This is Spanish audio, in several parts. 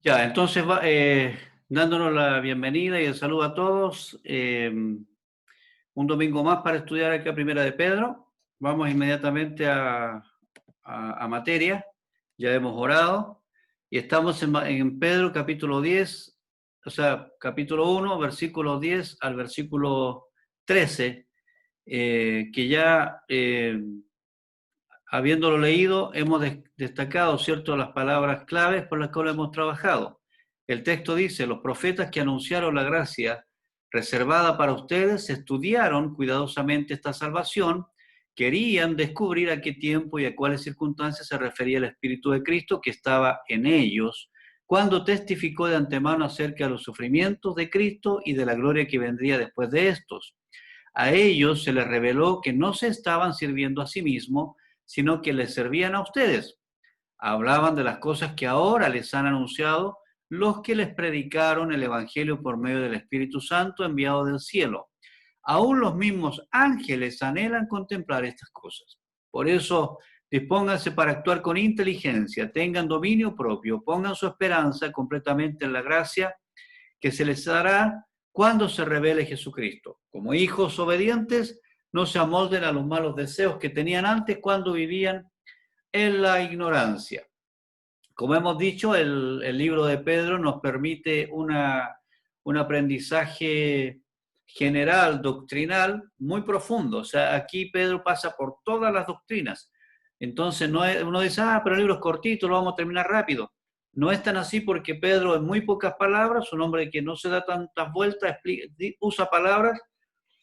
Ya, entonces, dándonos la bienvenida y el saludo a todos, un domingo más para estudiar acá Primera de Pedro. Vamos inmediatamente a materia. Ya hemos orado y estamos en Pedro capítulo 10, o sea, capítulo 1, versículo 10 al versículo 13, que ya habiéndolo leído, hemos destacado, ¿cierto?, las palabras claves por las cuales hemos trabajado. El texto dice: los profetas que anunciaron la gracia reservada para ustedes estudiaron cuidadosamente esta salvación, querían descubrir a qué tiempo y a cuáles circunstancias se refería el Espíritu de Cristo que estaba en ellos, cuando testificó de antemano acerca de los sufrimientos de Cristo y de la gloria que vendría después de estos. A ellos se les reveló que no se estaban sirviendo a sí mismos, sino que les servían a ustedes. Hablaban de las cosas que ahora les han anunciado los que les predicaron el Evangelio por medio del Espíritu Santo enviado del cielo. Aún los mismos ángeles anhelan contemplar estas cosas. Por eso, dispónganse para actuar con inteligencia, tengan dominio propio, pongan su esperanza completamente en la gracia que se les dará cuando se revele Jesucristo. Como hijos obedientes, no se amolden a los malos deseos que tenían antes cuando vivían en la ignorancia. Como hemos dicho, el libro de Pedro nos permite un aprendizaje general, doctrinal, muy profundo. O sea, aquí Pedro pasa por todas las doctrinas. Entonces, uno dice, pero el libro es cortito, lo vamos a terminar rápido. No es tan así porque Pedro, en muy pocas palabras, un hombre que no se da tantas vueltas, usa palabras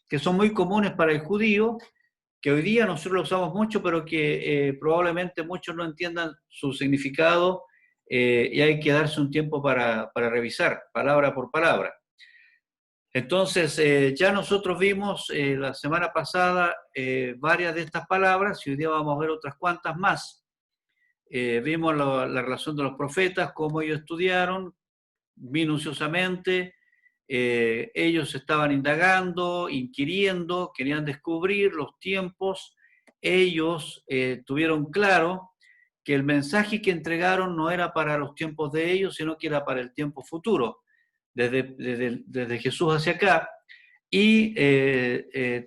que son muy comunes para el judío, que hoy día nosotros lo usamos mucho, pero que probablemente muchos no entiendan su significado, y hay que darse un tiempo para revisar palabra por palabra. Entonces, ya nosotros vimos la semana pasada varias de estas palabras y hoy día vamos a ver otras cuantas más. Vimos la relación de los profetas, cómo ellos estudiaron minuciosamente. Ellos estaban indagando, inquiriendo, querían descubrir los tiempos. Ellos tuvieron claro que el mensaje que entregaron no era para los tiempos de ellos, sino que era para el tiempo futuro, desde Jesús hacia acá. Y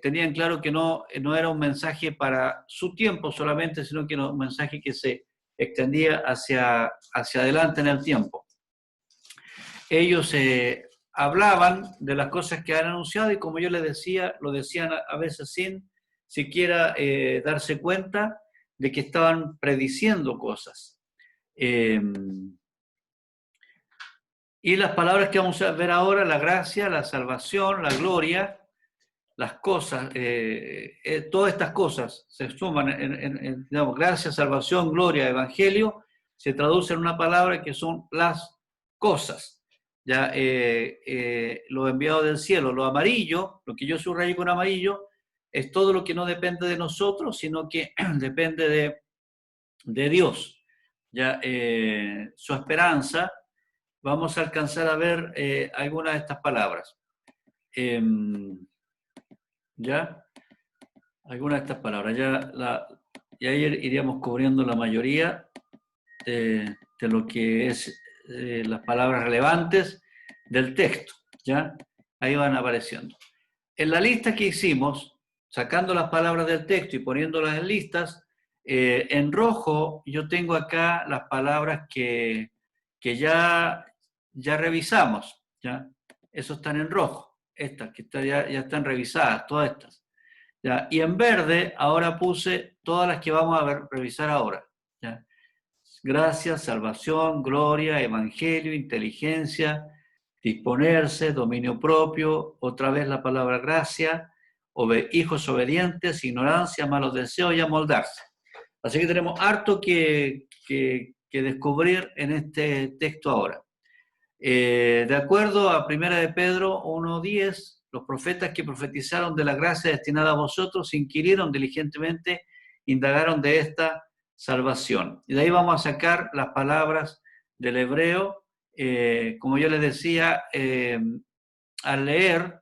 tenían claro que no era un mensaje para su tiempo solamente, sino que era un mensaje que se extendía hacia adelante en el tiempo. Ellos hablaban de las cosas que han anunciado y, como yo les decía, lo decían a veces sin siquiera darse cuenta de que estaban prediciendo cosas. Y las palabras que vamos a ver ahora: la gracia, la salvación, la gloria, las cosas, todas estas cosas se suman digamos, gracia, salvación, gloria, evangelio, se traduce en una palabra que son las cosas. Ya, lo enviado del cielo, lo amarillo, lo que yo subrayo con amarillo, es todo lo que no depende de nosotros, sino que depende de Dios. Ya, su esperanza, vamos a alcanzar a ver algunas de estas palabras. ¿Ya? Algunas de estas palabras. Ya iríamos cubriendo la mayoría de lo que es las palabras relevantes del texto. ¿Ya? Ahí van apareciendo. En la lista que hicimos, sacando las palabras del texto y poniéndolas en listas, en rojo yo tengo acá las palabras que ya revisamos. ¿Ya? Eso están en rojo. Estas que ya están revisadas, todas estas. ¿Ya? Y en verde ahora puse todas las que vamos a revisar ahora. ¿Ya? Gracia, salvación, gloria, evangelio, inteligencia, disponerse, dominio propio, otra vez la palabra gracia, hijos obedientes, ignorancia, malos deseos y amoldarse. Así que tenemos harto que descubrir en este texto ahora. De acuerdo a 1 de Pedro 1:10, los profetas que profetizaron de la gracia destinada a vosotros inquirieron diligentemente, indagaron de esta salvación. Y de ahí vamos a sacar las palabras del hebreo. Como yo les decía, al leer,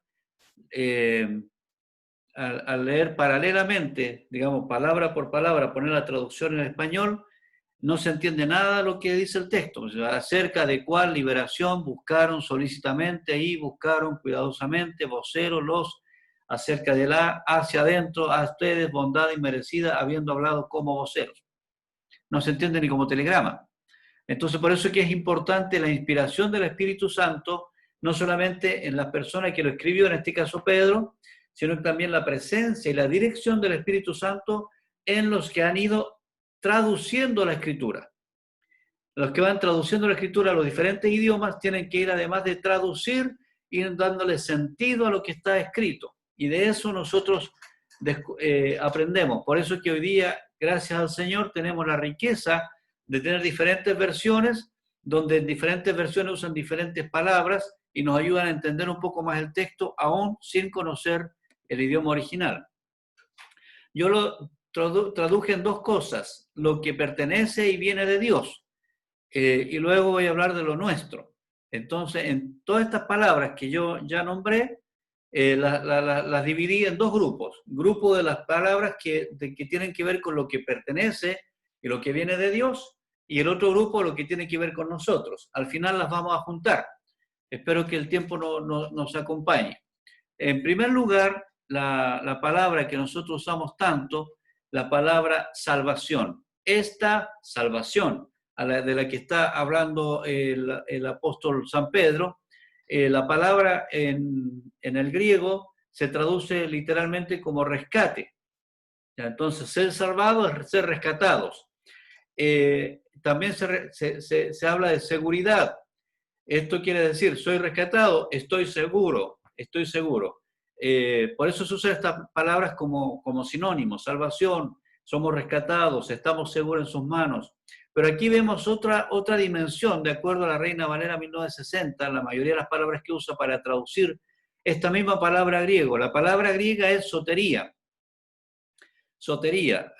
al leer paralelamente, digamos, palabra por palabra, poner la traducción en español, no se entiende nada de lo que dice el texto, o sea, acerca de cuál liberación buscaron solícitamente y buscaron cuidadosamente voceros los acerca de la hacia adentro a ustedes bondad inmerecida habiendo hablado como voceros. No se entiende ni como telegrama. Entonces, por eso es que es importante la inspiración del Espíritu Santo, no solamente en la persona que lo escribió, en este caso Pedro, sino también la presencia y la dirección del Espíritu Santo en los que han ido traduciendo la Escritura. Los que van traduciendo la Escritura a los diferentes idiomas tienen que ir, además de traducir, ir dándole sentido a lo que está escrito. Y de eso nosotros aprendemos. Por eso es que hoy día, gracias al Señor, tenemos la riqueza de tener diferentes versiones, donde en diferentes versiones usan diferentes palabras y nos ayudan a entender un poco más el texto, aún sin conocer el idioma original. Yo lo traduje en dos cosas: lo que pertenece y viene de Dios, y luego voy a hablar de lo nuestro. Entonces, en todas estas palabras que yo ya nombré, las dividí en dos grupos. Grupo de las palabras que tienen que ver con lo que pertenece y lo que viene de Dios, y el otro grupo lo que tiene que ver con nosotros. Al final las vamos a juntar. Espero que el tiempo nos acompañe. En primer lugar, la palabra que nosotros usamos tanto, la palabra salvación. Esta salvación de la que está hablando el apóstol San Pedro, la palabra en el griego se traduce literalmente como rescate. Entonces, ser salvados es ser rescatados. También se habla de seguridad. Esto quiere decir, soy rescatado, estoy seguro, estoy seguro. Por eso se usan estas palabras como sinónimos: salvación, somos rescatados, estamos seguros en sus manos. Pero aquí vemos otra dimensión, de acuerdo a la Reina Valera 1960, la mayoría de las palabras que usa para traducir esta misma palabra griego. La palabra griega es sotería. Sotería.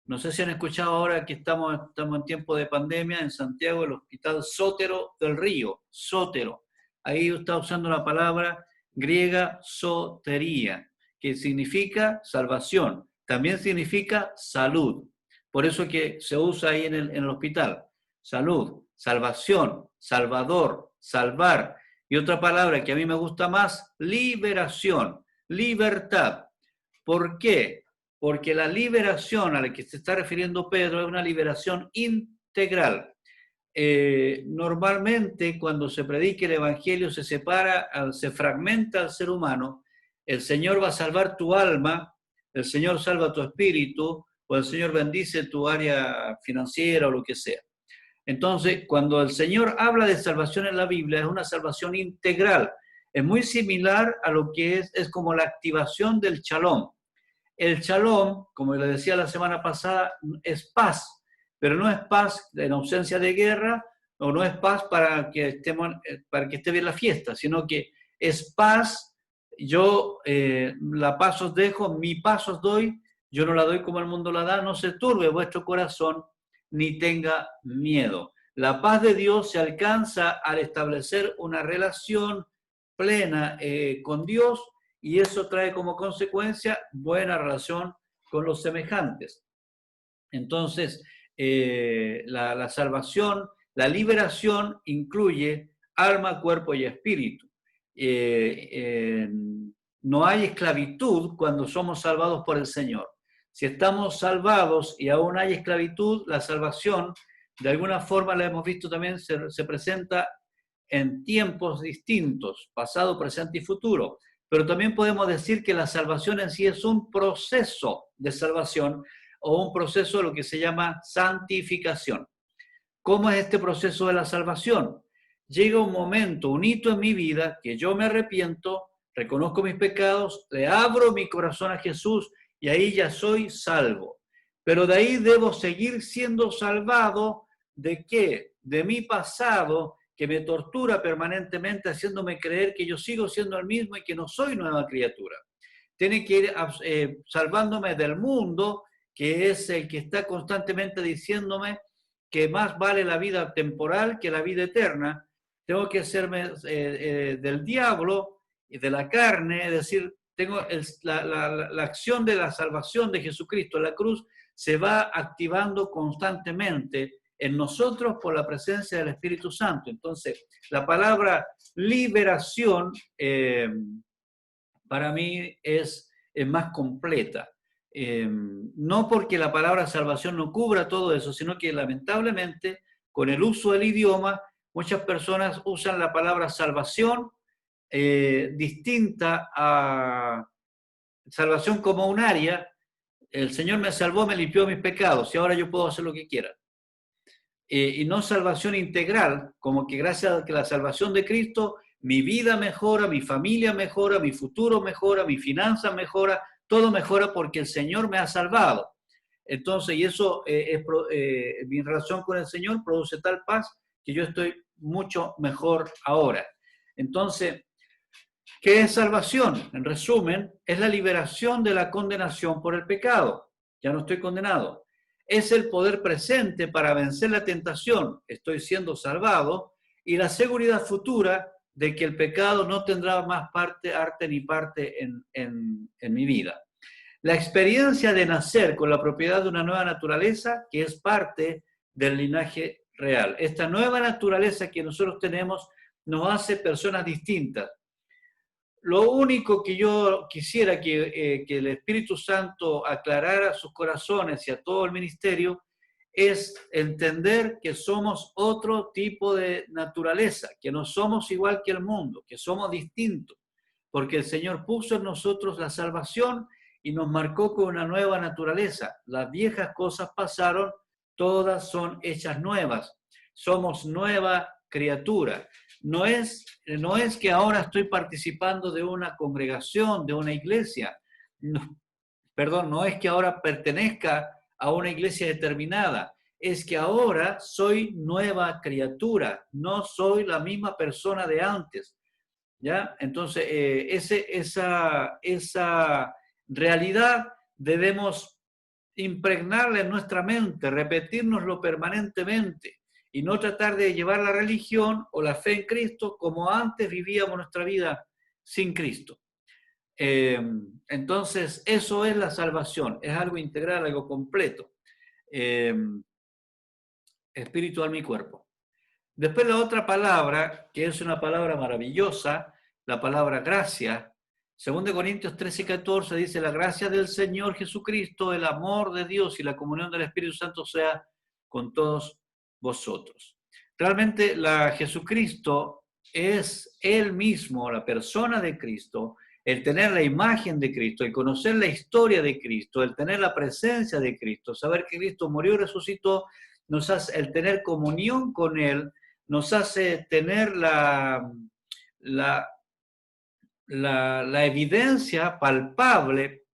No sé si han escuchado ahora que estamos en tiempo de pandemia en Santiago, el Hospital Sótero del Río, Sótero. Ahí está usando la palabra griega sotería, que significa salvación, también significa salud. Por eso que se usa ahí en el hospital. Salud, salvación, salvador, salvar. Y otra palabra que a mí me gusta más, liberación, libertad. ¿Por qué? Porque la liberación a la que se está refiriendo Pedro es una liberación integral. Normalmente cuando se predica el Evangelio se fragmenta al ser humano. El Señor va a salvar tu alma, el Señor salva tu espíritu, o el Señor bendice tu área financiera o lo que sea. Entonces, cuando el Señor habla de salvación en la Biblia, es una salvación integral. Es muy similar a lo que es como la activación del shalom. El shalom, como le decía la semana pasada, es paz, pero no es paz en ausencia de guerra, o no es paz para que esté bien la fiesta, sino que es paz. Yo la paz os dejo, mi paz os doy, yo no la doy como el mundo la da, no se turbe vuestro corazón, ni tenga miedo. La paz de Dios se alcanza al establecer una relación plena con Dios, y eso trae como consecuencia buena relación con los semejantes. Entonces, la salvación, la liberación incluye alma, cuerpo y espíritu. No hay esclavitud cuando somos salvados por el Señor. Si estamos salvados y aún hay esclavitud, la salvación, de alguna forma la hemos visto también, se presenta en tiempos distintos, pasado, presente y futuro. Pero también podemos decir que la salvación en sí es un proceso de salvación, o un proceso de lo que se llama santificación. ¿Cómo es este proceso de la salvación? Llega un momento, un hito en mi vida, que yo me arrepiento, reconozco mis pecados, le abro mi corazón a Jesús y ahí ya soy salvo. Pero de ahí debo seguir siendo salvado. ¿De qué? De mi pasado, que me tortura permanentemente haciéndome creer que yo sigo siendo el mismo y que no soy nueva criatura. Tiene que ir salvándome del mundo, que es el que está constantemente diciéndome que más vale la vida temporal que la vida eterna. Tengo que hacerme del diablo y de la carne, es decir, la acción de la salvación de Jesucristo en la cruz se va activando constantemente en nosotros por la presencia del Espíritu Santo. Entonces, la palabra liberación para mí es más completa. No porque la palabra salvación no cubra todo eso, sino que lamentablemente con el uso del idioma, muchas personas usan la palabra salvación distinta a salvación como un área. El Señor me salvó, me limpió mis pecados y ahora yo puedo hacer lo que quiera. Y no salvación integral, como que gracias a que la salvación de Cristo, mi vida mejora, mi familia mejora, mi futuro mejora, mi finanza mejora, todo mejora porque el Señor me ha salvado. Entonces, y eso mi relación con el Señor produce tal paz que yo estoy mucho mejor ahora. Entonces, ¿qué es salvación? En resumen, es la liberación de la condenación por el pecado. Ya no estoy condenado. Es el poder presente para vencer la tentación, estoy siendo salvado, y la seguridad futura de que el pecado no tendrá más arte ni parte en mi vida. La experiencia de nacer con la propiedad de una nueva naturaleza que es parte del linaje real. Esta nueva naturaleza que nosotros tenemos nos hace personas distintas. Lo único que yo quisiera que el Espíritu Santo aclarara a sus corazones y a todo el ministerio es entender que somos otro tipo de naturaleza, que no somos igual que el mundo, que somos distintos, porque el Señor puso en nosotros la salvación y nos marcó con una nueva naturaleza. Las viejas cosas pasaron, todas son hechas nuevas. Somos nueva criatura. No es que ahora estoy participando de una congregación, de una iglesia. No es que ahora pertenezca a una iglesia determinada. Es que ahora soy nueva criatura. No soy la misma persona de antes. ¿Ya? Entonces, esa realidad debemos impregnarla en nuestra mente, repetírnoslo permanentemente y no tratar de llevar la religión o la fe en Cristo como antes vivíamos nuestra vida sin Cristo. Entonces, eso es la salvación, es algo integral, algo completo. Espíritu, alma y cuerpo. Después la otra palabra, que es una palabra maravillosa, la palabra gracia. 2 Corintios 13 y 14 dice, la gracia del Señor Jesucristo, el amor de Dios y la comunión del Espíritu Santo sea con todos vosotros. Realmente Jesucristo es Él mismo, la persona de Cristo, el tener la imagen de Cristo, el conocer la historia de Cristo, el tener la presencia de Cristo, saber que Cristo murió y resucitó, nos hace, el tener comunión con Él, nos hace tener la evidencia palpable,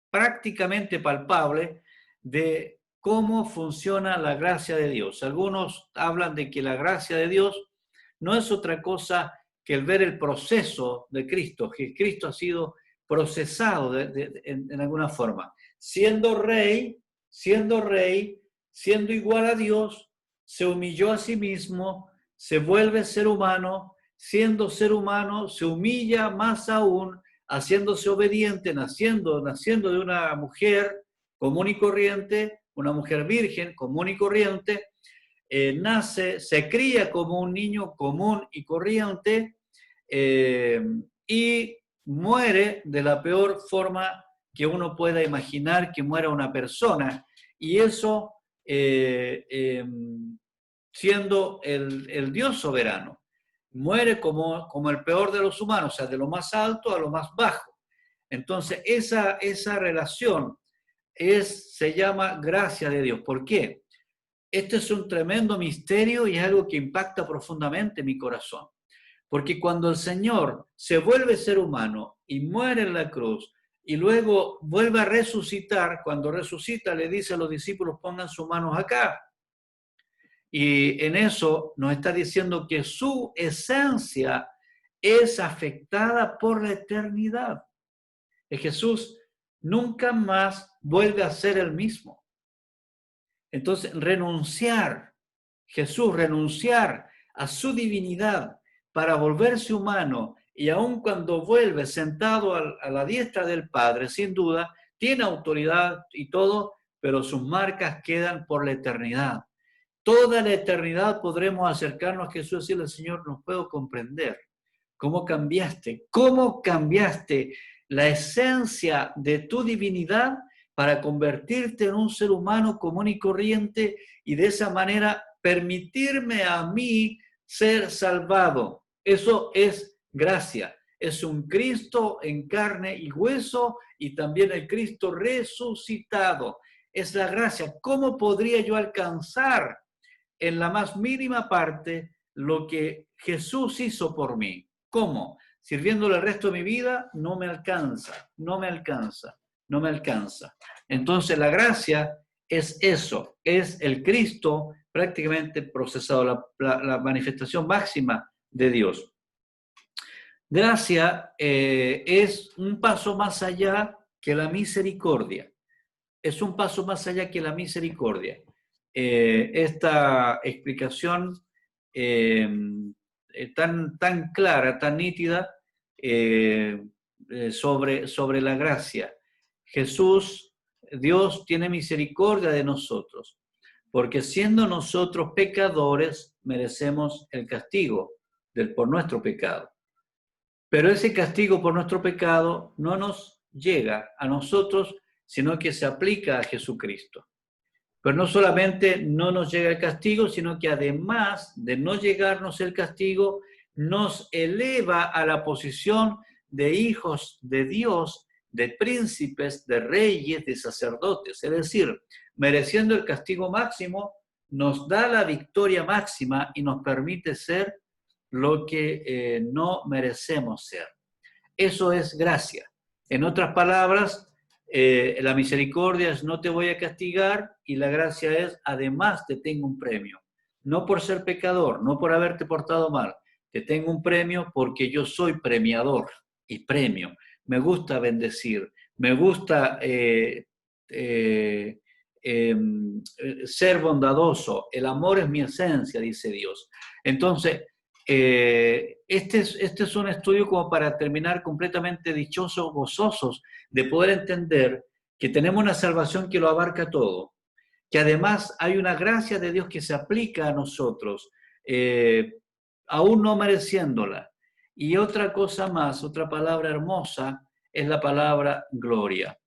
prácticamente palpable, de cómo funciona la gracia de Dios. Algunos hablan de que la gracia de Dios no es otra cosa que el ver el proceso de Cristo, que Cristo ha sido procesado en alguna forma. Siendo rey, siendo igual a Dios, se humilló a sí mismo, se vuelve ser humano, siendo ser humano, se humilla más aún, haciéndose obediente, naciendo de una mujer común y corriente, una mujer virgen común y corriente, nace, se cría como un niño común y corriente y muere de la peor forma que uno pueda imaginar que muera una persona. Y eso siendo el Dios soberano. Muere como el peor de los humanos, o sea, de lo más alto a lo más bajo. Entonces, esa relación se llama gracia de Dios. ¿Por qué? Este es un tremendo misterio y es algo que impacta profundamente mi corazón. Porque cuando el Señor se vuelve ser humano y muere en la cruz y luego vuelve a resucitar, cuando resucita le dice a los discípulos pongan sus manos acá. Y en eso nos está diciendo que su esencia es afectada por la eternidad. Jesús nunca más vuelve a ser el mismo. Entonces, Jesús renunciar a su divinidad para volverse humano y aun cuando vuelve sentado a la diestra del Padre, sin duda, tiene autoridad y todo, pero sus marcas quedan por la eternidad. Toda la eternidad podremos acercarnos a Jesús y decirle, Señor, no puedo comprender cómo cambiaste la esencia de tu divinidad para convertirte en un ser humano común y corriente y de esa manera permitirme a mí ser salvado. Eso es gracia. Es un Cristo en carne y hueso y también el Cristo resucitado. Es la gracia. ¿Cómo podría yo alcanzar en la más mínima parte lo que Jesús hizo por mí? ¿Cómo? Sirviéndole el resto de mi vida, no me alcanza, no me alcanza, no me alcanza. Entonces la gracia es eso, es el Cristo prácticamente procesado, la manifestación máxima de Dios. Gracia es un paso más allá que la misericordia. Es un paso más allá que la misericordia. Esta explicación tan clara, tan nítida sobre la gracia. Jesús, Dios tiene misericordia de nosotros, porque siendo nosotros pecadores, merecemos el castigo por nuestro pecado. Pero ese castigo por nuestro pecado no nos llega a nosotros, sino que se aplica a Jesucristo. Pero no solamente no nos llega el castigo, sino que además de no llegarnos el castigo, nos eleva a la posición de hijos de Dios, de príncipes, de reyes, de sacerdotes. Es decir, mereciendo el castigo máximo, nos da la victoria máxima y nos permite ser lo que no merecemos ser. Eso es gracia. En otras palabras, la misericordia es no te voy a castigar y la gracia es además te tengo un premio. No por ser pecador, no por haberte portado mal, te tengo un premio porque yo soy premiador y premio. Me gusta bendecir, me gusta ser bondadoso. El amor es mi esencia, dice Dios. Entonces, este es un estudio como para terminar completamente dichosos, gozosos, de poder entender que tenemos una salvación que lo abarca todo, que además hay una gracia de Dios que se aplica a nosotros, aún no mereciéndola. Y otra cosa más, otra palabra hermosa, es la palabra gloria.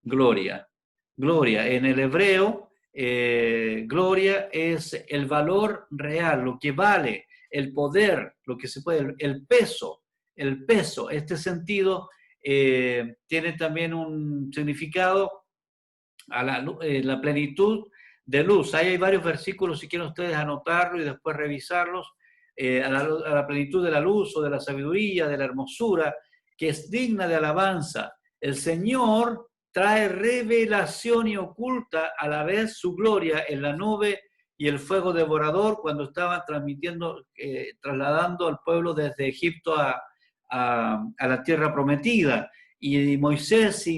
Gloria. Gloria. En el hebreo, gloria es el valor real, lo que vale, el poder, lo que se puede, el peso. Este sentido tiene también un significado a la plenitud de luz. Ahí hay varios versículos, si quieren ustedes anotarlo y después revisarlos, a la plenitud de la luz o de la sabiduría, de la hermosura, que es digna de alabanza. El Señor trae revelación y oculta a la vez su gloria en la nube y el fuego devorador cuando estaban trasladando al pueblo desde Egipto a la tierra prometida. Y Moisés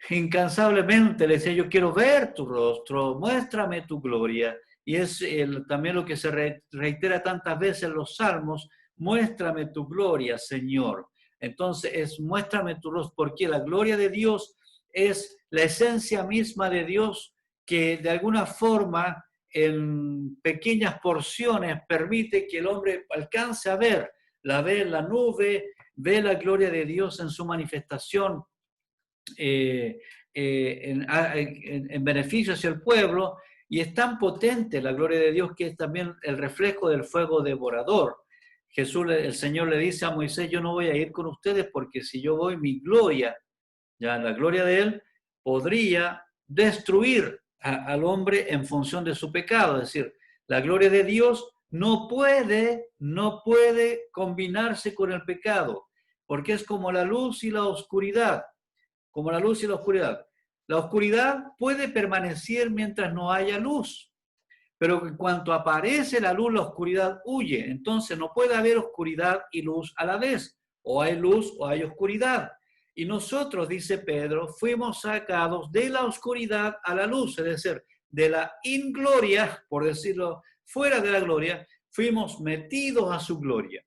incansablemente le decía, yo quiero ver tu rostro, muéstrame tu gloria. Y es también lo que se reitera tantas veces en los salmos, muéstrame tu gloria, Señor. Entonces es muéstrame tu rostro, porque la gloria de Dios es la esencia misma de Dios que de alguna forma en pequeñas porciones permite que el hombre alcance a ver. La ve en la nube, ve la gloria de Dios en su manifestación en beneficio hacia el pueblo, y es tan potente la gloria de Dios que es también el reflejo del fuego devorador. El Señor le dice a Moisés, yo no voy a ir con ustedes porque si yo voy, mi gloria, ya la gloria de Él, podría destruir al hombre en función de su pecado. Es decir, la gloria de Dios no puede combinarse con el pecado, porque es como la luz y la oscuridad. Como la luz y la oscuridad. La oscuridad puede permanecer mientras no haya luz, pero en cuanto aparece la luz, la oscuridad huye. Entonces no puede haber oscuridad y luz a la vez. O hay luz o hay oscuridad. Y nosotros, dice Pedro, fuimos sacados de la oscuridad a la luz, es decir, de la ingloria, por decirlo, fuera de la gloria, fuimos metidos a su gloria.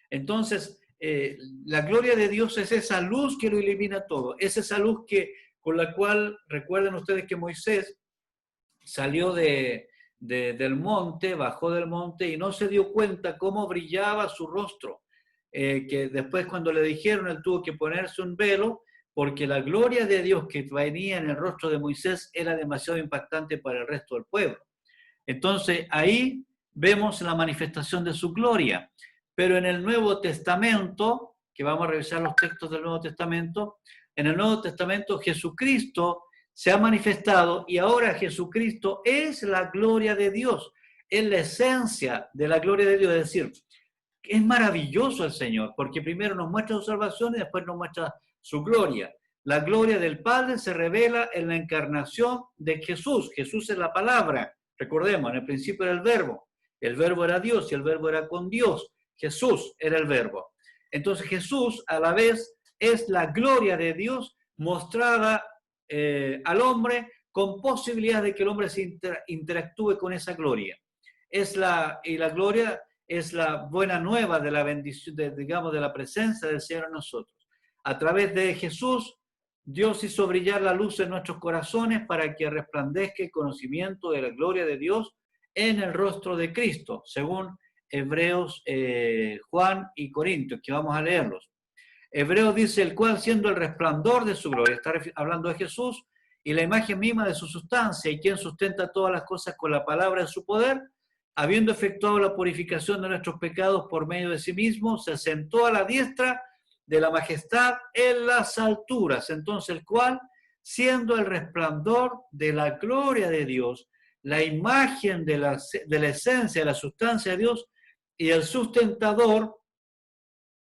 Entonces, la gloria de Dios es esa luz que lo ilumina todo, es esa luz con la cual, recuerden ustedes que Moisés salió del monte, bajó del monte y no se dio cuenta cómo brillaba su rostro, que después cuando le dijeron él tuvo que ponerse un velo porque la gloria de Dios que venía en el rostro de Moisés era demasiado impactante para el resto del pueblo. Entonces ahí vemos la manifestación de su gloria. Pero en el Nuevo Testamento, que vamos a revisar los textos del Nuevo Testamento, en el Nuevo Testamento Jesucristo se ha manifestado y ahora Jesucristo es la gloria de Dios, es la esencia de la gloria de Dios. Es decir, es maravilloso el Señor, porque primero nos muestra su salvación y después nos muestra su gloria. La gloria del Padre se revela en la encarnación de Jesús. Jesús es la palabra. Recordemos, en el principio era el verbo era Dios y el verbo era con Dios. Jesús era el verbo. Entonces Jesús a la vez es la gloria de Dios mostrada al hombre con posibilidad de que el hombre se interactúe con esa gloria. Y la gloria es la buena nueva de la bendición, digamos, de la presencia del Señor en nosotros. A través de Jesús, Dios hizo brillar la luz en nuestros corazones para que resplandezca el conocimiento de la gloria de Dios en el rostro de Cristo, según Hebreos, Juan y Corintios, que vamos a leerlos. Hebreos dice, el cual siendo el resplandor de su gloria, está hablando de Jesús, y la imagen misma de su sustancia, y quien sustenta todas las cosas con la palabra de su poder, habiendo efectuado la purificación de nuestros pecados por medio de sí mismo, se sentó a la diestra de la majestad en las alturas. Entonces el cual, siendo el resplandor de la gloria de Dios, la imagen de la esencia, de la sustancia de Dios, y el sustentador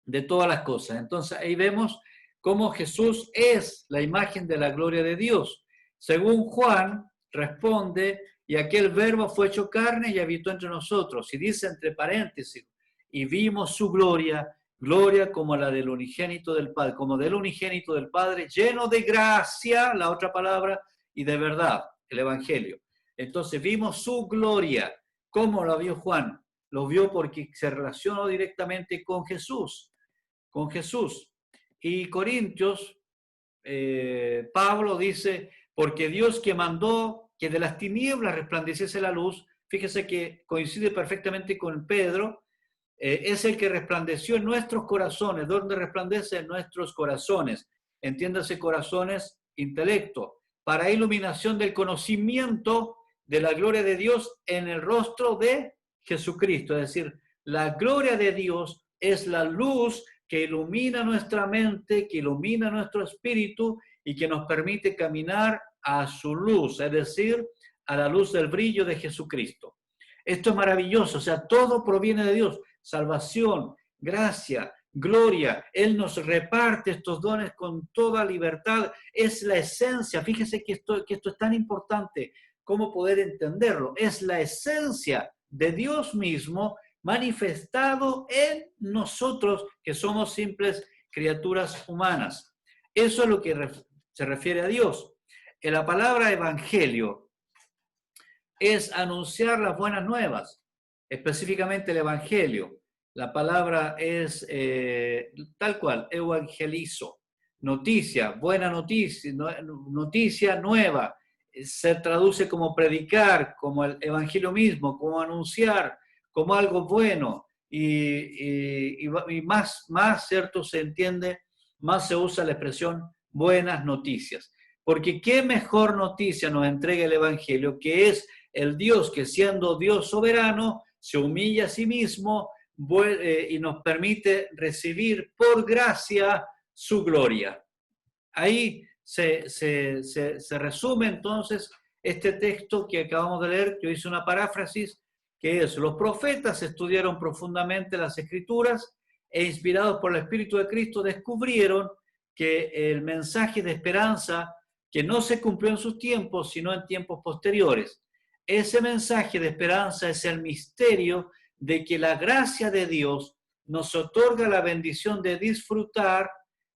de todas las cosas. Entonces ahí vemos cómo Jesús es la imagen de la gloria de Dios. Según Juan, responde, y aquel verbo fue hecho carne y habitó entre nosotros. Y dice entre paréntesis, y vimos su gloria, gloria como la del unigénito del Padre, como del unigénito del Padre, lleno de gracia, la otra palabra, y de verdad, el Evangelio. Entonces vimos su gloria. ¿Cómo la vio Juan? Lo vio porque se relacionó directamente con Jesús. Con Jesús. Y Corintios, Pablo dice, porque Dios que mandó que de las tinieblas resplandeciese la luz, fíjese que coincide perfectamente con Pedro, es el que resplandeció en nuestros corazones. ¿Dónde resplandece? En nuestros corazones. Entiéndase corazones, intelecto, para iluminación del conocimiento de la gloria de Dios en el rostro de Jesucristo. Es decir, la gloria de Dios es la luz que ilumina nuestra mente, que ilumina nuestro espíritu y que nos permite caminar a su luz, es decir, a la luz del brillo de Jesucristo. Esto es maravilloso, o sea, todo proviene de Dios, salvación, gracia, gloria. Él nos reparte estos dones con toda libertad, es la esencia. Fíjese que esto es tan importante, cómo poder entenderlo. Es la esencia de Dios mismo manifestado en nosotros, que somos simples criaturas humanas. Eso es lo que se refiere a Dios. En la palabra evangelio es anunciar las buenas nuevas, específicamente el evangelio. La palabra es tal cual, evangelizo, noticia, buena noticia, noticia nueva. Se traduce como predicar, como el evangelio mismo, como anunciar, como algo bueno, y más, ¿cierto? Se entiende, más se usa la expresión buenas noticias. Porque qué mejor noticia nos entrega el Evangelio, que es el Dios que siendo Dios soberano, se humilla a sí mismo y nos permite recibir por gracia su gloria. Ahí se resume entonces este texto que acabamos de leer. Yo hice una paráfrasis, que es: los profetas estudiaron profundamente las Escrituras e inspirados por el Espíritu de Cristo descubrieron que el mensaje de esperanza que no se cumplió en sus tiempos, sino en tiempos posteriores. Ese mensaje de esperanza es el misterio de que la gracia de Dios nos otorga la bendición de disfrutar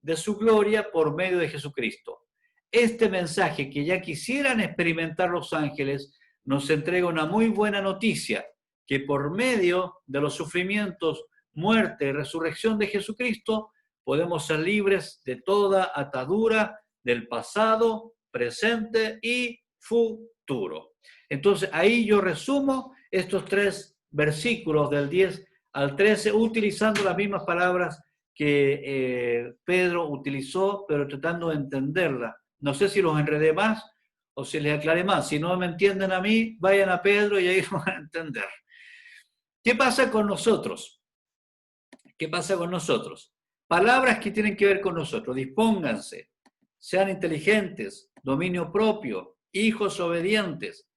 de su gloria por medio de Jesucristo. Este mensaje que ya quisieran experimentar los ángeles nos entrega una muy buena noticia, que por medio de los sufrimientos muerte y resurrección de Jesucristo, podemos ser libres de toda atadura del pasado, presente y futuro. Entonces, ahí yo resumo estos 3 versículos del 10 al 13, utilizando las mismas palabras que Pedro utilizó, pero tratando de entenderlas. No sé si los enredé más o si les aclaré más. Si no me entienden a mí, vayan a Pedro y ahí lo van a entender. ¿Qué pasa con nosotros? ¿Qué pasa con nosotros? Palabras que tienen que ver con nosotros. Dispónganse, sean inteligentes, dominio propio, hijos obedientes.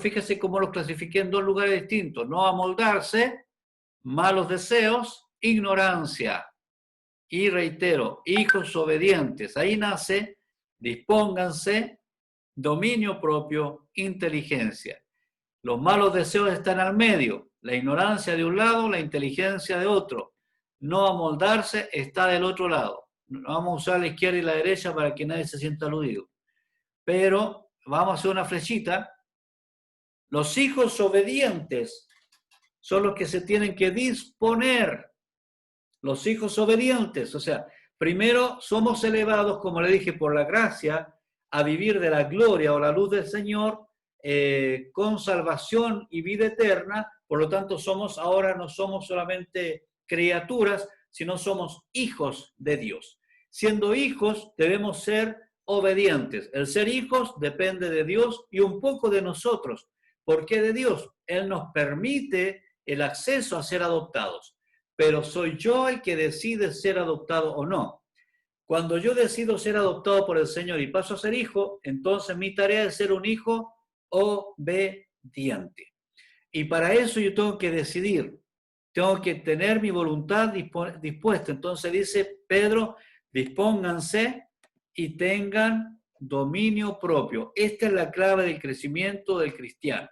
Fíjese cómo los clasifiqué en 2 lugares distintos. No amoldarse, malos deseos, ignorancia. Y reitero, hijos obedientes. Ahí nace, dispónganse, dominio propio, inteligencia. Los malos deseos están al medio, la ignorancia de un lado, la inteligencia de otro. No amoldarse está del otro lado. Vamos a usar la izquierda y la derecha para que nadie se sienta aludido. Pero vamos a hacer una flechita. Los hijos obedientes son los que se tienen que disponer. Los hijos obedientes, o sea, primero somos elevados, como le dije, por la gracia, a vivir de la gloria o la luz del Señor, con salvación y vida eterna. Por lo tanto, ahora no somos solamente criaturas, sino somos hijos de Dios. Siendo hijos, debemos ser obedientes. El ser hijos depende de Dios y un poco de nosotros. ¿Por qué de Dios? Él nos permite el acceso a ser adoptados. Pero soy yo el que decide ser adoptado o no. Cuando yo decido ser adoptado por el Señor y paso a ser hijo, entonces mi tarea es ser un hijo obediente. Y para eso yo tengo que decidir, tengo que tener mi voluntad dispuesta. Entonces dice Pedro, dispónganse y tengan dominio propio. Esta es la clave del crecimiento del cristiano.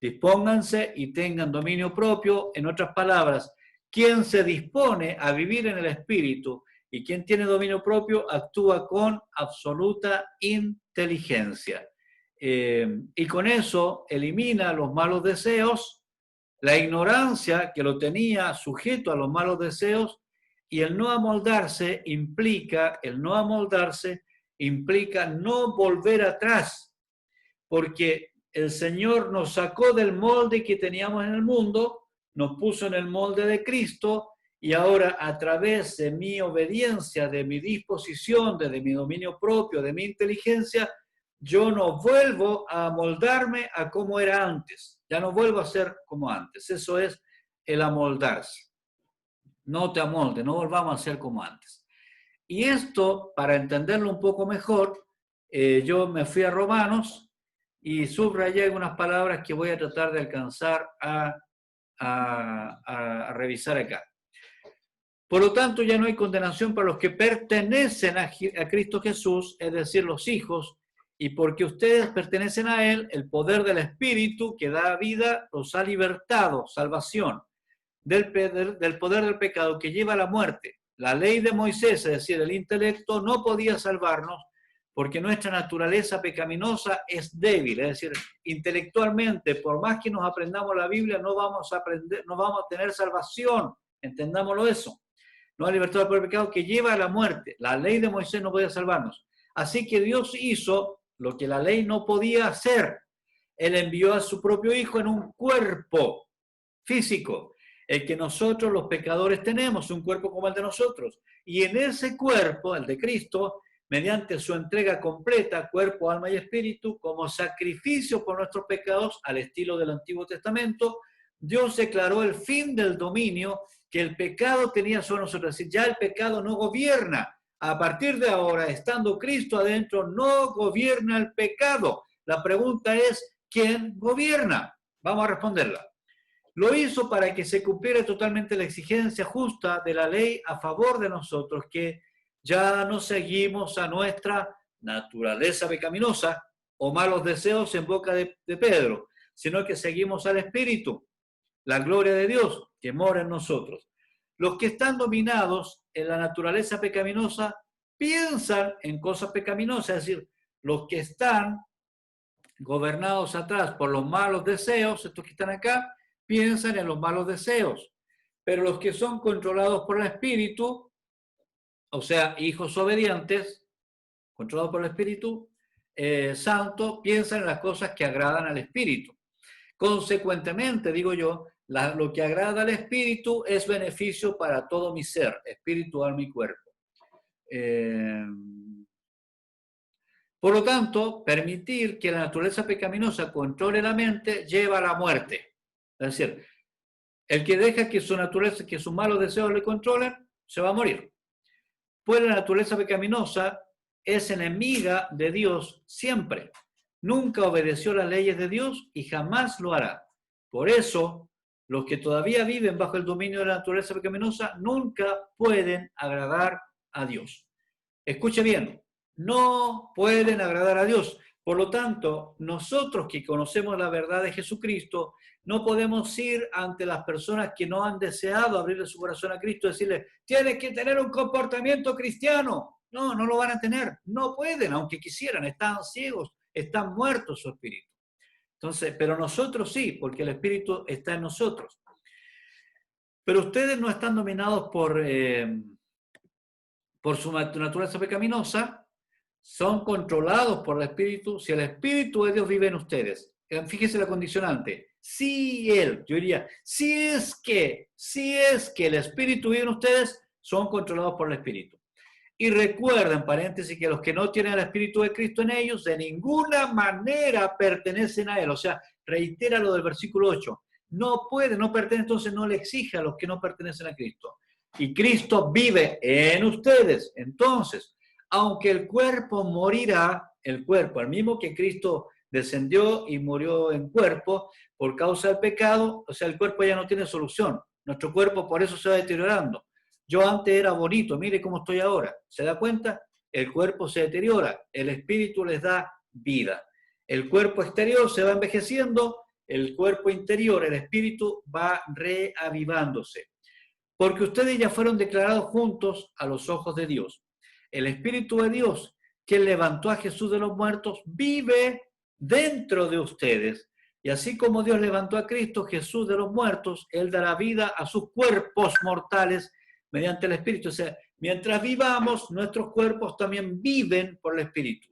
Dispónganse y tengan dominio propio. En otras palabras, quien se dispone a vivir en el Espíritu y quien tiene dominio propio actúa con absoluta inteligencia. Y con eso elimina los malos deseos, la ignorancia que lo tenía sujeto a los malos deseos, y el no amoldarse implica no volver atrás, porque el Señor nos sacó del molde que teníamos en el mundo, nos puso en el molde de Cristo, y ahora a través de mi obediencia, de mi disposición, de mi dominio propio, de mi inteligencia, yo no vuelvo a amoldarme a como era antes. Ya no vuelvo a ser como antes. Eso es el amoldarse. No te amoldes, no volvamos a ser como antes. Y esto, para entenderlo un poco mejor, yo me fui a Romanos y subrayé algunas palabras que voy a tratar de alcanzar a revisar acá. Por lo tanto, ya no hay condenación para los que pertenecen a Cristo Jesús, es decir, los hijos, y porque ustedes pertenecen a Él, el poder del Espíritu que da vida los ha libertado, salvación, del poder del pecado que lleva a la muerte. La ley de Moisés, es decir, el intelecto, no podía salvarnos porque nuestra naturaleza pecaminosa es débil, es decir, intelectualmente, por más que nos aprendamos la Biblia, no vamos a tener salvación, entendámoslo eso. No hay libertad por el pecado que lleva a la muerte. La ley de Moisés no podía salvarnos. Así que Dios hizo lo que la ley no podía hacer. Él envió a su propio Hijo en un cuerpo físico, el que nosotros los pecadores tenemos, un cuerpo como el de nosotros. Y en ese cuerpo, el de Cristo, mediante su entrega completa, cuerpo, alma y espíritu, como sacrificio por nuestros pecados, al estilo del Antiguo Testamento, Dios declaró el fin del dominio que el pecado tenía sobre nosotros. Es decir, ya el pecado no gobierna. A partir de ahora, estando Cristo adentro, no gobierna el pecado. La pregunta es, ¿quién gobierna? Vamos a responderla. Lo hizo para que se cumpliera totalmente la exigencia justa de la ley a favor de nosotros, que ya no seguimos a nuestra naturaleza pecaminosa o malos deseos en boca de Pedro, sino que seguimos al Espíritu, la gloria de Dios que mora en nosotros. Los que están dominados en la naturaleza pecaminosa piensan en cosas pecaminosas, es decir, los que están gobernados atrás por los malos deseos, estos que están acá, piensan en los malos deseos. Pero los que son controlados por el Espíritu, o sea, hijos obedientes, controlados por el Espíritu Santo, piensan en las cosas que agradan al Espíritu. Consecuentemente, digo yo, lo que agrada al Espíritu es beneficio para todo mi ser, espíritu, alma y cuerpo. Por lo tanto, permitir que la naturaleza pecaminosa controle la mente lleva a la muerte. Es decir, el que deja que su naturaleza, que sus malos deseos le controlen, se va a morir. Pues la naturaleza pecaminosa es enemiga de Dios siempre. Nunca obedeció las leyes de Dios y jamás lo hará. Por eso, los que todavía viven bajo el dominio de la naturaleza pecaminosa nunca pueden agradar a Dios. Escuche bien, no pueden agradar a Dios. Por lo tanto, nosotros que conocemos la verdad de Jesucristo, no podemos ir ante las personas que no han deseado abrirle su corazón a Cristo y decirle, tienes que tener un comportamiento cristiano. No, no lo van a tener. No pueden, aunque quisieran. Están ciegos, están muertos su espíritu. Entonces, pero nosotros sí, porque el espíritu está en nosotros. Pero ustedes no están dominados por su naturaleza pecaminosa, son controlados por el Espíritu. Si el Espíritu de Dios vive en ustedes, fíjese la condicionante, si Él, yo diría, si es que el Espíritu vive en ustedes, son controlados por el Espíritu. Y recuerden, paréntesis, que los que no tienen el Espíritu de Cristo en ellos, de ninguna manera pertenecen a Él. O sea, reitera lo del versículo 8. No puede, no pertenece, entonces no le exige a los que no pertenecen a Cristo. Y Cristo vive en ustedes. Entonces, aunque el cuerpo morirá, el cuerpo, al mismo que Cristo descendió y murió en cuerpo por causa del pecado, o sea, el cuerpo ya no tiene solución. Nuestro cuerpo por eso se va deteriorando. Yo antes era bonito, mire cómo estoy ahora. ¿Se da cuenta? El cuerpo se deteriora, el espíritu les da vida. El cuerpo exterior se va envejeciendo, el cuerpo interior, el espíritu va reavivándose. Porque ustedes ya fueron declarados juntos a los ojos de Dios. El Espíritu de Dios, que levantó a Jesús de los muertos, vive dentro de ustedes. Y así como Dios levantó a Cristo Jesús de los muertos, Él dará vida a sus cuerpos mortales mediante el Espíritu. O sea, mientras vivamos, nuestros cuerpos también viven por el Espíritu.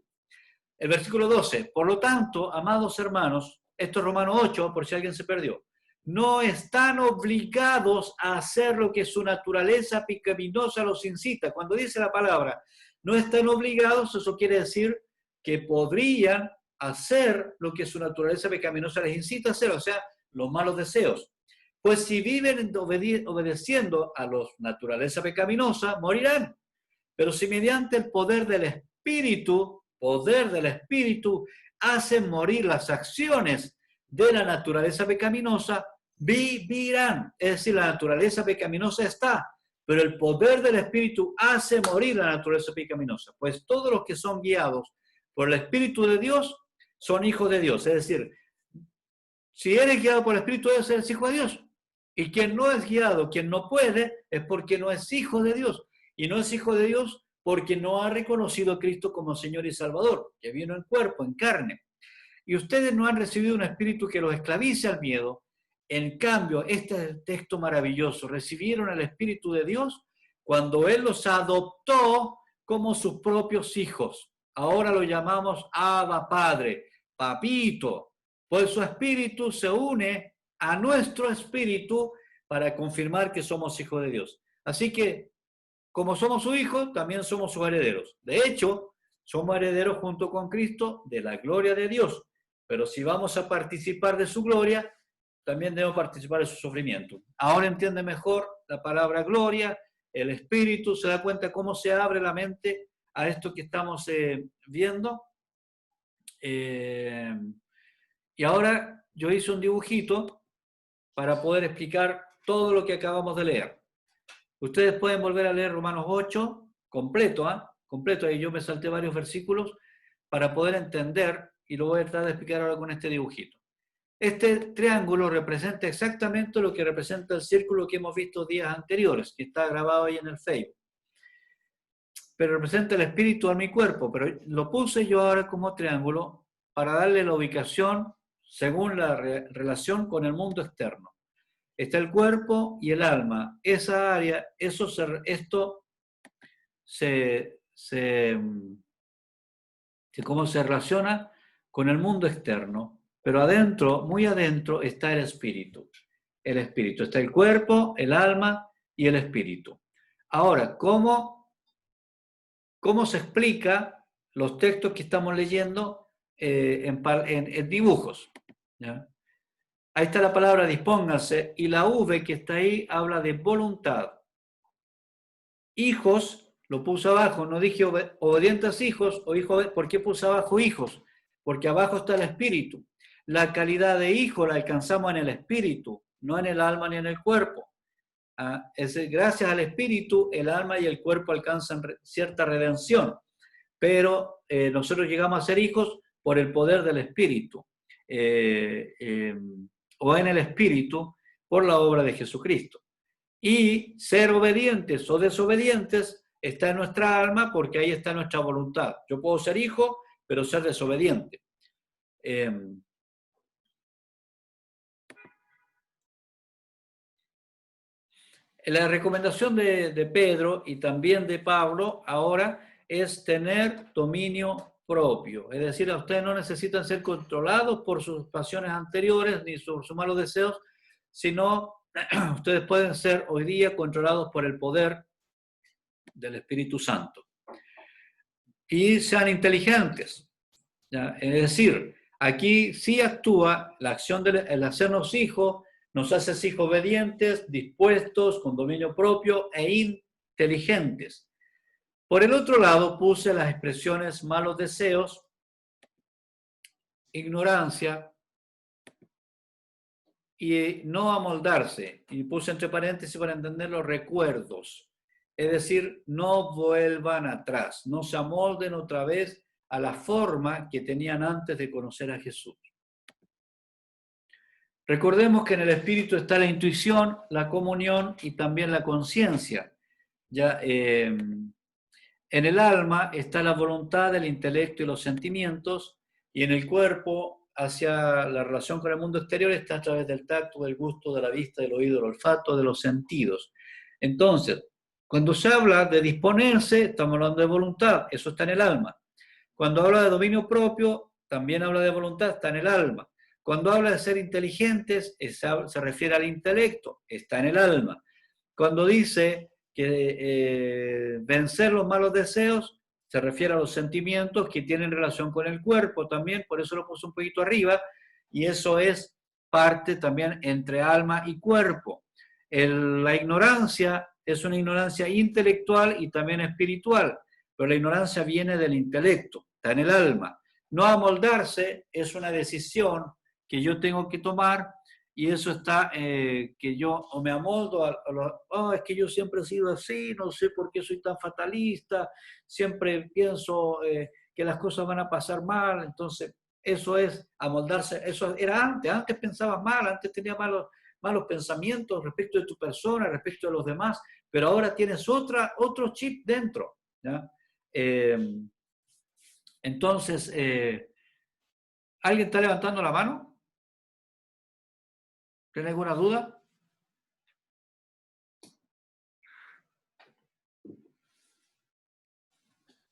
El versículo 12. Por lo tanto, amados hermanos, esto es Romanos 8, por si alguien se perdió, no están obligados a hacer lo que su naturaleza pecaminosa los incita. Cuando dice la palabra, no están obligados, eso quiere decir que podrían hacer lo que su naturaleza pecaminosa les incita a hacer, o sea, los malos deseos. Pues si viven obedeciendo a la naturaleza pecaminosa, morirán. Pero si mediante el poder del Espíritu, hacen morir las acciones de la naturaleza pecaminosa, vivirán. Es decir, la naturaleza pecaminosa está, pero el poder del Espíritu hace morir la naturaleza pecaminosa. Pues todos los que son guiados por el Espíritu de Dios son hijos de Dios. Es decir, si eres guiado por el Espíritu de Dios, eres hijo de Dios. Y quien no es guiado, quien no puede, es porque no es hijo de Dios. Y no es hijo de Dios porque no ha reconocido a Cristo como Señor y Salvador, que vino en cuerpo, en carne. Y ustedes no han recibido un espíritu que los esclavice al miedo. En cambio, este es el texto maravilloso. Recibieron el Espíritu de Dios cuando Él los adoptó como sus propios hijos. Ahora lo llamamos Abba Padre, Papito. Pues su espíritu se une a nuestro espíritu para confirmar que somos hijos de Dios. Así que, como somos sus hijos, también somos sus herederos. De hecho, somos herederos junto con Cristo de la gloria de Dios. Pero si vamos a participar de su gloria, también debemos participar de su sufrimiento. Ahora entiende mejor la palabra gloria, el espíritu, se da cuenta cómo se abre la mente a esto que estamos viendo. Y ahora yo hice un dibujito para poder explicar todo lo que acabamos de leer. Ustedes pueden volver a leer Romanos 8 completo, completo, ahí yo me salté varios versículos para poder entender, y lo voy a tratar de explicar ahora con este dibujito. Este triángulo representa exactamente lo que representa el círculo que hemos visto días anteriores, que está grabado ahí en el Facebook. Pero representa el espíritu, alma y cuerpo, pero lo puse yo ahora como triángulo para darle la ubicación según la relación con el mundo externo. está el cuerpo y el alma. Esa área, esto cómo se relaciona con el mundo externo, pero adentro, muy adentro, está el espíritu. El espíritu, está el cuerpo, el alma y el espíritu. Ahora, ¿cómo se explica los textos que estamos leyendo en dibujos? ¿Ya? Ahí está la palabra dispónganse, y la V que está ahí habla de voluntad. Hijos, lo puse abajo, no dije obedientes hijos o hijos. ¿Por qué puse abajo hijos? Porque abajo está el espíritu. La calidad de hijo la alcanzamos en el espíritu, no en el alma ni en el cuerpo. Gracias al espíritu, el alma y el cuerpo alcanzan cierta redención, pero nosotros llegamos a ser hijos por el poder del espíritu, o en el espíritu, por la obra de Jesucristo. Y ser obedientes o desobedientes está en nuestra alma, porque ahí está nuestra voluntad. Yo puedo ser hijo, pero ser desobediente. La recomendación de Pedro y también de Pablo ahora es tener dominio propio. Es decir, a ustedes no necesitan ser controlados por sus pasiones anteriores ni sus malos deseos, sino ustedes pueden ser hoy día controlados por el poder del Espíritu Santo. Y sean inteligentes. ¿Ya? Es decir, aquí sí actúa la acción del hacernos hijos, nos hace hijos obedientes, dispuestos, con dominio propio e inteligentes. Por el otro lado, puse las expresiones malos deseos, ignorancia y no amoldarse. Y puse entre paréntesis para entender los recuerdos. Es decir, no vuelvan atrás, no se amolden otra vez a la forma que tenían antes de conocer a Jesús. Recordemos que en el espíritu está la intuición, la comunión y también la conciencia. Ya, en el alma está la voluntad, el intelecto y los sentimientos, y en el cuerpo, hacia la relación con el mundo exterior, está a través del tacto, del gusto, de la vista, del oído, del olfato, de los sentidos. Entonces, cuando se habla de disponerse, estamos hablando de voluntad, eso está en el alma. Cuando habla de dominio propio, también habla de voluntad, está en el alma. Cuando habla de ser inteligentes, se refiere al intelecto, está en el alma. Cuando dice que vencer los malos deseos, se refiere a los sentimientos que tienen relación con el cuerpo también, por eso lo puse un poquito arriba, y eso es parte también entre alma y cuerpo. La ignorancia es una ignorancia intelectual y también espiritual, pero la ignorancia viene del intelecto, está en el alma. No amoldarse es una decisión que yo tengo que tomar, y eso está, que yo o me amoldo es que yo siempre he sido así, no sé por qué soy tan fatalista, siempre pienso que las cosas van a pasar mal, entonces eso es amoldarse, eso era antes pensabas mal, antes tenías malos pensamientos respecto de tu persona, respecto de los demás, pero ahora tienes otro chip dentro, ¿ya? Entonces, ¿alguien está levantando la mano? ¿Tiene alguna duda?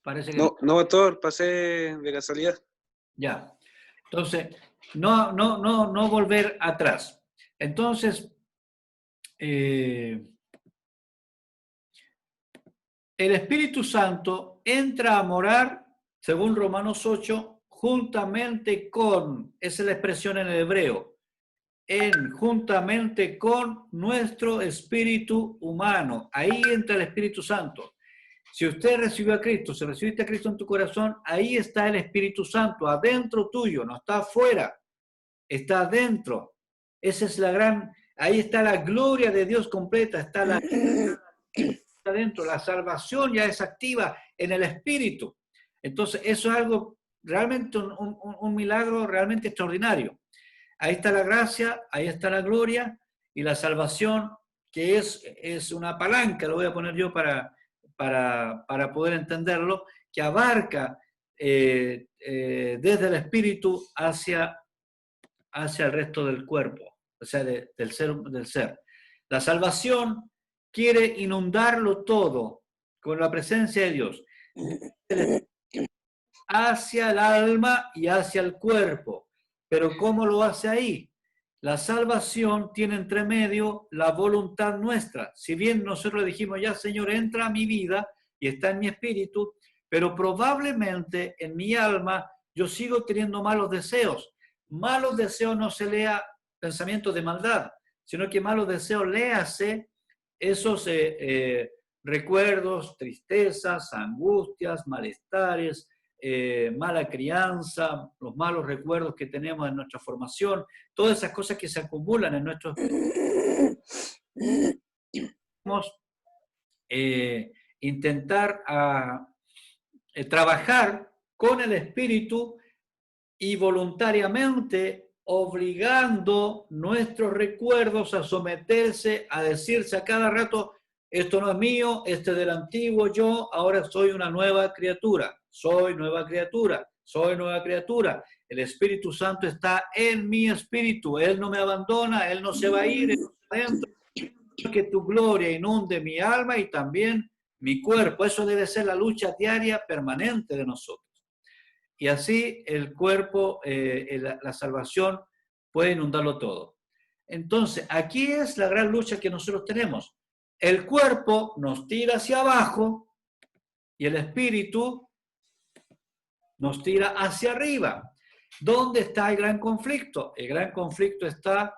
Parece que no, doctor, pasé de casualidad. Ya. Entonces, no volver atrás. Entonces, el Espíritu Santo entra a morar, según Romanos 8, juntamente con, esa es la expresión en el hebreo, juntamente con nuestro espíritu humano. Ahí entra el Espíritu Santo. Si usted recibió a Cristo, si recibiste a Cristo en tu corazón, ahí está el Espíritu Santo, adentro tuyo, no está afuera, está adentro. Esa es ahí está la gloria de Dios completa, está adentro, la salvación ya es activa en el Espíritu. Entonces, eso es algo realmente, un milagro realmente extraordinario. Ahí está la gracia, ahí está la gloria y la salvación, que es una palanca, lo voy a poner yo para poder entenderlo, que abarca desde el espíritu hacia el resto del cuerpo. o sea, del ser. La salvación quiere inundarlo todo con la presencia de Dios, hacia el alma y hacia el cuerpo. Pero ¿cómo lo hace ahí? La salvación tiene entre medio la voluntad nuestra. Si bien nosotros dijimos, ya Señor, entra a mi vida y está en mi espíritu, pero probablemente en mi alma yo sigo teniendo malos deseos. Malos deseos no se lea pensamientos de maldad, sino que malos deseos léase esos recuerdos, tristezas, angustias, malestares, mala crianza, los malos recuerdos que tenemos en nuestra formación, todas esas cosas que se acumulan en nuestros... intentar trabajar con el espíritu y voluntariamente obligando nuestros recuerdos a someterse, a decirse a cada rato, esto no es mío, este es del antiguo yo, ahora soy una nueva criatura, soy nueva criatura, soy nueva criatura. El Espíritu Santo está en mi espíritu, Él no me abandona, Él no se va a ir, Él está dentro. Que tu gloria inunde mi alma y también mi cuerpo. Eso debe ser la lucha diaria permanente de nosotros. Y así el cuerpo, la salvación puede inundarlo todo. Entonces, aquí es la gran lucha que nosotros tenemos. El cuerpo nos tira hacia abajo y el espíritu nos tira hacia arriba. ¿Dónde está el gran conflicto? El gran conflicto está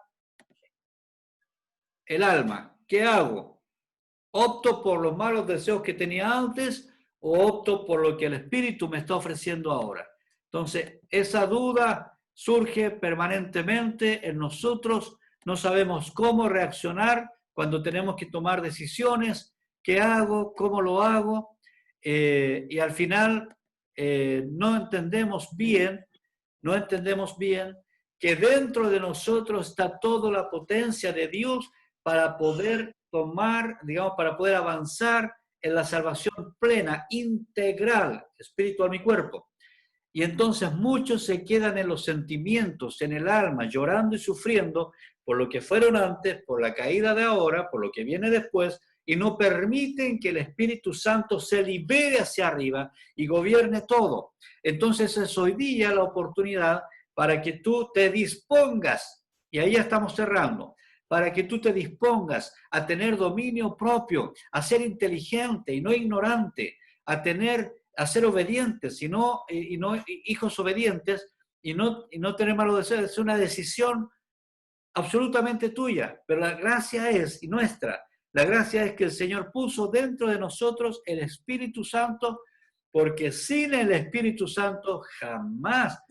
el alma. ¿Qué hago? ¿Opto por los malos deseos que tenía antes o opto por lo que el espíritu me está ofreciendo ahora? Entonces, esa duda surge permanentemente en nosotros. No sabemos cómo reaccionar cuando tenemos que tomar decisiones. ¿Qué hago? ¿Cómo lo hago? Y al final no entendemos bien que dentro de nosotros está toda la potencia de Dios para poder tomar, digamos, para poder avanzar en la salvación plena, integral, espíritu, alma y cuerpo. Y entonces muchos se quedan en los sentimientos, en el alma, llorando y sufriendo por lo que fueron antes, por la caída de ahora, por lo que viene después, y no permiten que el Espíritu Santo se libere hacia arriba y gobierne todo. Entonces es hoy día la oportunidad para que tú te dispongas, y ahí ya estamos cerrando, para que tú te dispongas a tener dominio propio, a ser inteligente y no ignorante, a ser obedientes y no hijos obedientes y no tener malos deseos. Es una decisión absolutamente tuya, pero la gracia es, y nuestra, la gracia es que el Señor puso dentro de nosotros el Espíritu Santo, porque sin el Espíritu Santo jamás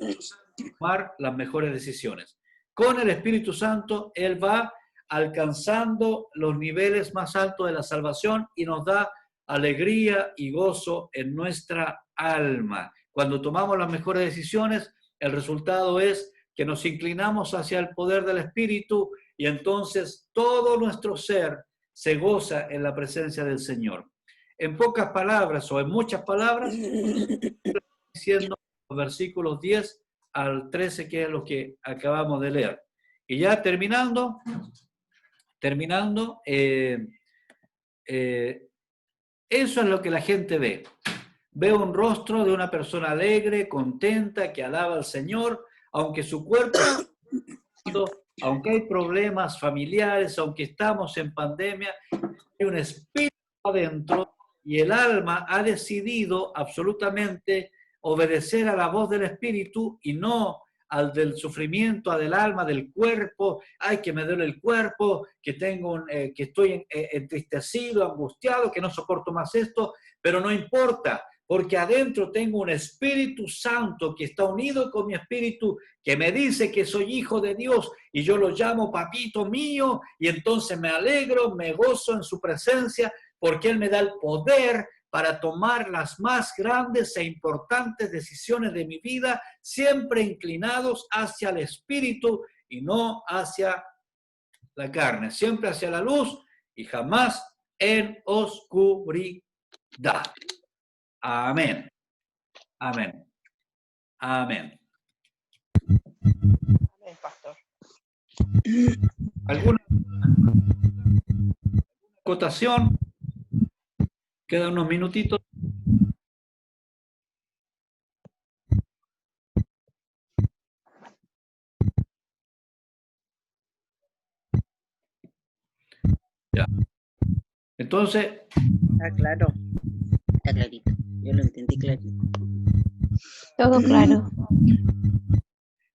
tomar las mejores decisiones. Con el Espíritu Santo, Él va alcanzando los niveles más altos de la salvación y nos da alegría y gozo en nuestra alma. Cuando tomamos las mejores decisiones, el resultado es que nos inclinamos hacia el poder del Espíritu y entonces todo nuestro ser se goza en la presencia del Señor. En pocas palabras o en muchas palabras, diciendo los versículos 10 al 13, que es lo que acabamos de leer. Y ya terminando, eso es lo que la gente ve. Ve un rostro de una persona alegre, contenta, que alaba al Señor, aunque su cuerpo, aunque hay problemas familiares, aunque estamos en pandemia, hay un espíritu adentro y el alma ha decidido absolutamente obedecer a la voz del espíritu y no al del sufrimiento, al del alma, del cuerpo. Ay, que me duele el cuerpo, que que estoy entristecido, angustiado, que no soporto más esto, pero no importa, porque adentro tengo un Espíritu Santo que está unido con mi espíritu, que me dice que soy hijo de Dios y yo lo llamo papito mío, y entonces me alegro, me gozo en su presencia, porque Él me da el poder para tomar las más grandes e importantes decisiones de mi vida, siempre inclinados hacia el espíritu y no hacia la carne, siempre hacia la luz y jamás en oscuridad. Amén. Amén. Amén. Amén, pastor. ¿Alguna acotación? Quedan unos minutitos. Ya. Entonces, Está claro, está clarito. Yo lo entendí clarito. Todo claro.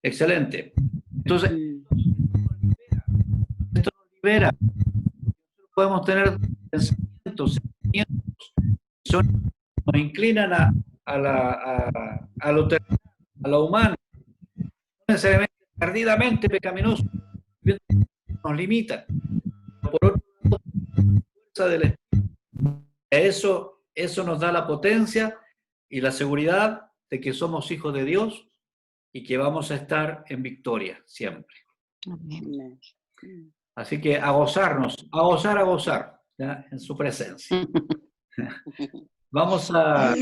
excelente. Entonces, Mm. esto nos libera. Podemos tener pensamientos, sentimientos que nos inclinan a lo terrenal, a lo humano, no necesariamente perdidamente pecaminoso, nos limitan. Por otro lado, la fuerza del Espíritu, eso nos da la potencia y la seguridad de que somos hijos de Dios y que vamos a estar en victoria siempre. Amén. Así que a gozarnos, a gozar, ¿ya? En su presencia. Vamos a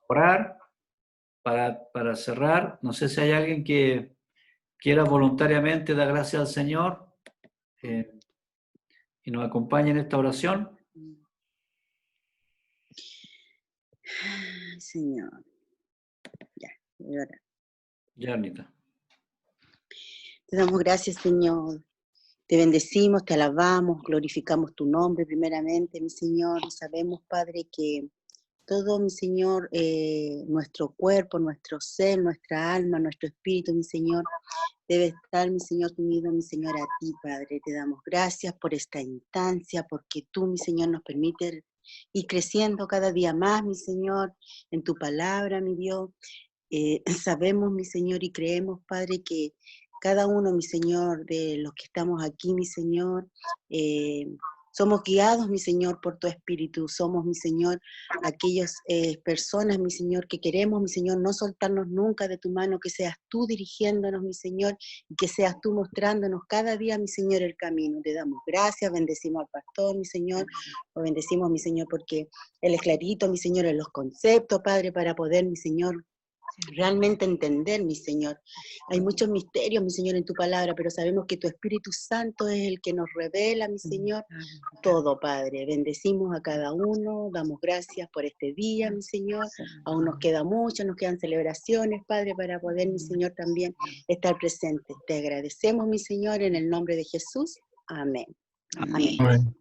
orar para cerrar. No sé si hay alguien que quiera voluntariamente dar gracias al Señor y nos acompañe en esta oración. Ay, Señor. Ya, voy a orar. Ya, Anita. Te damos gracias, Señor. Te bendecimos, te alabamos, glorificamos tu nombre primeramente, mi Señor. Y sabemos, Padre, que todo, mi Señor, nuestro cuerpo, nuestro ser, nuestra alma, nuestro espíritu, mi Señor, debe estar, mi Señor, unido, mi Señor, a ti, Padre. Te damos gracias por esta instancia, porque tú, mi Señor, nos permites ir creciendo cada día más, mi Señor, en tu palabra, mi Dios. Sabemos, mi Señor, y creemos, Padre, que cada uno, mi Señor, de los que estamos aquí, mi Señor, somos guiados, mi Señor, por tu Espíritu. Somos, mi Señor, aquellas personas, mi Señor, que queremos, mi Señor, no soltarnos nunca de tu mano, que seas tú dirigiéndonos, mi Señor, y que seas tú mostrándonos cada día, mi Señor, el camino. Te damos gracias, bendecimos al pastor, mi Señor, lo bendecimos, mi Señor, porque él es clarito, mi Señor, en los conceptos, Padre, para poder, mi Señor, realmente entender, mi Señor. Hay muchos misterios, mi Señor, en tu palabra, pero sabemos que tu Espíritu Santo es el que nos revela, mi Señor, todo, Padre. Bendecimos a cada uno, damos gracias por este día, mi Señor. Aún nos queda mucho, nos quedan celebraciones, Padre, para poder, mi Señor, también estar presentes. Te agradecemos, mi Señor, en el nombre de Jesús. Amén. Amén. Amén.